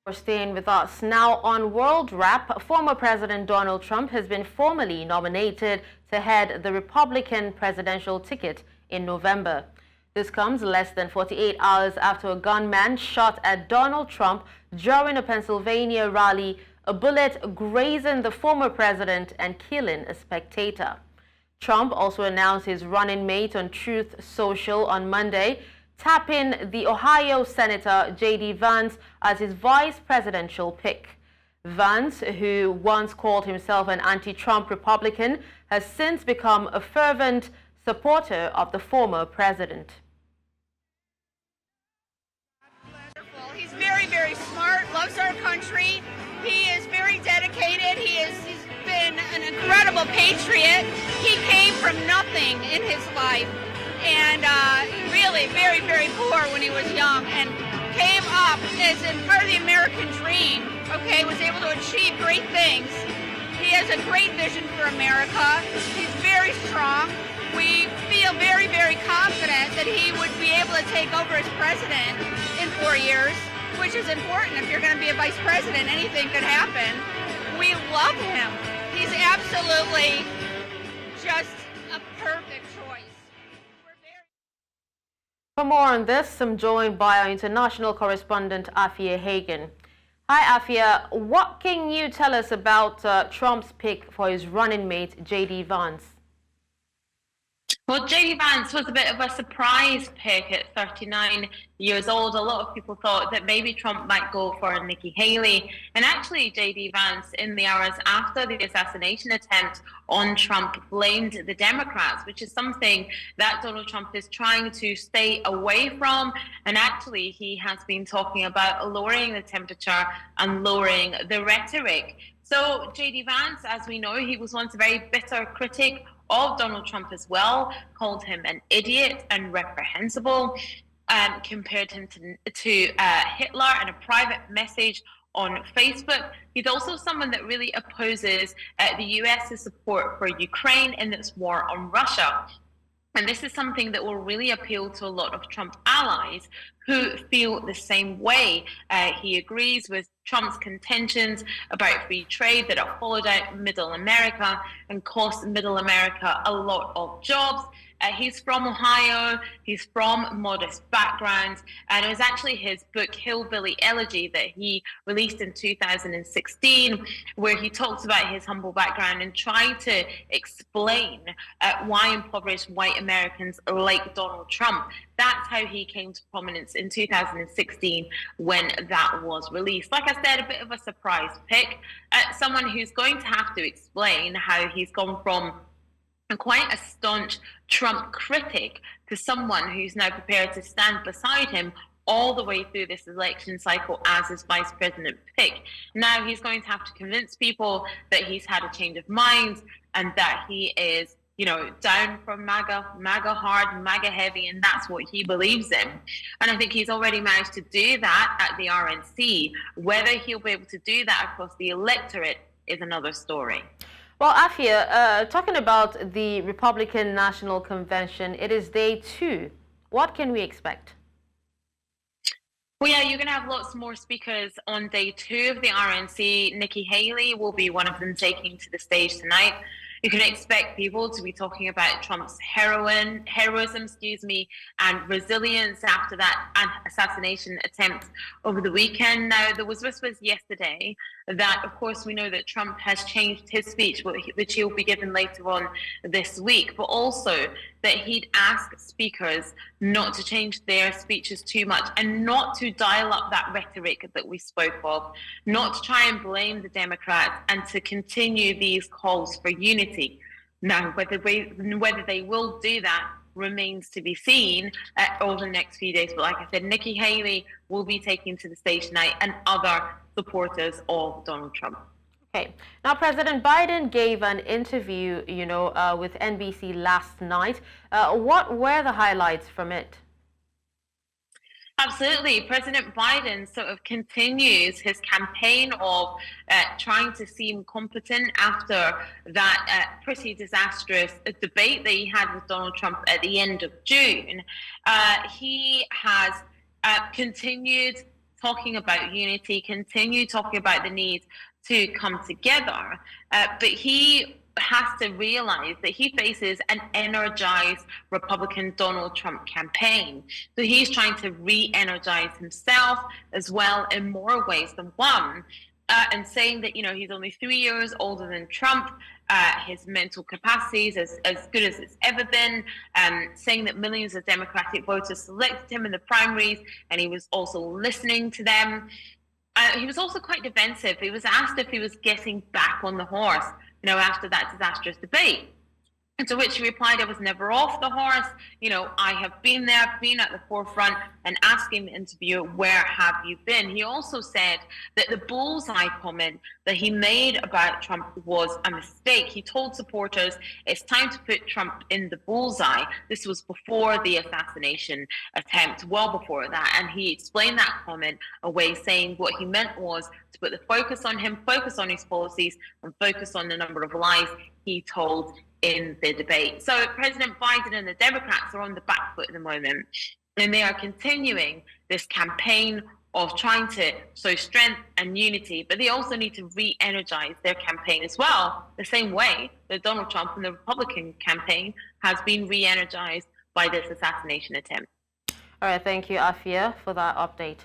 For staying with us. Now on World Rap, former President Donald Trump has been formally nominated to head the Republican presidential ticket in November. This comes less than 48 hours after a gunman shot at Donald Trump during a Pennsylvania rally, a bullet grazing the former president and killing a spectator. Trump also announced his running mate on Truth Social on Monday, tapping the Ohio Senator JD Vance as his vice presidential pick. Vance, who once called himself an anti-Trump Republican, has since become a fervent supporter of the former president. He's very, very smart, loves our country. He is very dedicated. He's been an incredible patriot. He came from nothing in his life and really very, very poor when he was young and came up as in part of the American dream, okay, was able to achieve great things. He has a great vision for America. He's very strong. We feel very, very confident that he would be able to take over as president in 4 years, which is important. If you're going to be a vice president, anything could happen. We love him. He's absolutely just a perfect choice. For more on this, I'm joined by our international correspondent Afua Hagan. Hi Afua, what can you tell us about Trump's pick for his running mate JD Vance? Well, JD Vance was a bit of a surprise pick at 39 years old. A lot of people thought that maybe Trump might go for Nikki Haley. And actually, JD Vance, in the hours after the assassination attempt on Trump, blamed the Democrats, which is something that Donald Trump is trying to stay away from. And actually, he has been talking about lowering the temperature and lowering the rhetoric. So JD Vance, as we know, he was once a very bitter critic of Donald Trump as well, called him an idiot and reprehensible, compared him to Hitler in a private message on Facebook. He's also someone that really opposes the US's support for Ukraine in its war on Russia. And this is something that will really appeal to a lot of Trump allies who feel the same way. He agrees with Trump's contentions about free trade that have hollowed out Middle America and cost Middle America a lot of jobs. He's from Ohio, he's from modest backgrounds, and it was actually his book Hillbilly Elegy that he released in 2016, where he talks about his humble background and tried to explain why impoverished white Americans like Donald Trump. That's how he came to prominence in 2016 when that was released. Like I said, a bit of a surprise pick. Someone who's going to have to explain how he's gone from quite a staunch Trump critic to someone who's now prepared to stand beside him all the way through this election cycle as his vice president pick. Now he's going to have to convince people that he's had a change of mind and that he is, you know, down from MAGA, MAGA hard, MAGA heavy, and that's what he believes in. And I think he's already managed to do that at the RNC. Whether he'll be able to do that across the electorate is another story. Well, Afua, talking about the Republican National Convention, it is day 2. What can we expect? Well, yeah, you're going to have lots more speakers on day 2 of the RNC. Nikki Haley will be one of them taking to the stage tonight. You can expect people to be talking about Trump's heroism, and resilience after that assassination attempt over the weekend. Now, there was whispers yesterday that, of course, we know that Trump has changed his speech, which he'll be given later on this week, but also that he'd ask speakers not to change their speeches too much and not to dial up that rhetoric that we spoke of, not to try and blame the Democrats and to continue these calls for unity. Now, whether they will do that remains to be seen over the next few days. But like I said, Nikki Haley will be taken to the stage tonight and other supporters of Donald Trump. Okay. Now, President Biden gave an interview, with NBC last night. What were the highlights from it? Absolutely. President Biden sort of continues his campaign of trying to seem competent after that pretty disastrous debate that he had with Donald Trump at the end of June. He has continued talking about unity, continue talking about the need to come together. But he has to realize that he faces an energized Republican Donald Trump campaign. So he's trying to re-energize himself as well in more ways than one. And saying that, he's only 3 years older than Trump, his mental capacity is as good as it's ever been, saying that millions of Democratic voters selected him in the primaries, and he was also listening to them. He was also quite defensive. He was asked if he was getting back on the horse, after that disastrous debate. And to which he replied, I was never off the horse. I have been there, been at the forefront, and asking the interviewer, where have you been? He also said that the bullseye comment that he made about Trump was a mistake. He told supporters, it's time to put Trump in the bullseye. This was before the assassination attempt, well before that. And he explained that comment away, saying what he meant was to put the focus on him, focus on his policies, and focus on the number of lies he told in the debate. So President Biden and the Democrats are on the back foot at the moment, and they are continuing this campaign of trying to show strength and unity, but they also need to re-energize their campaign as well, the same way that Donald Trump and the Republican campaign has been re-energized by this assassination attempt. All right, thank you, Afua, for that update.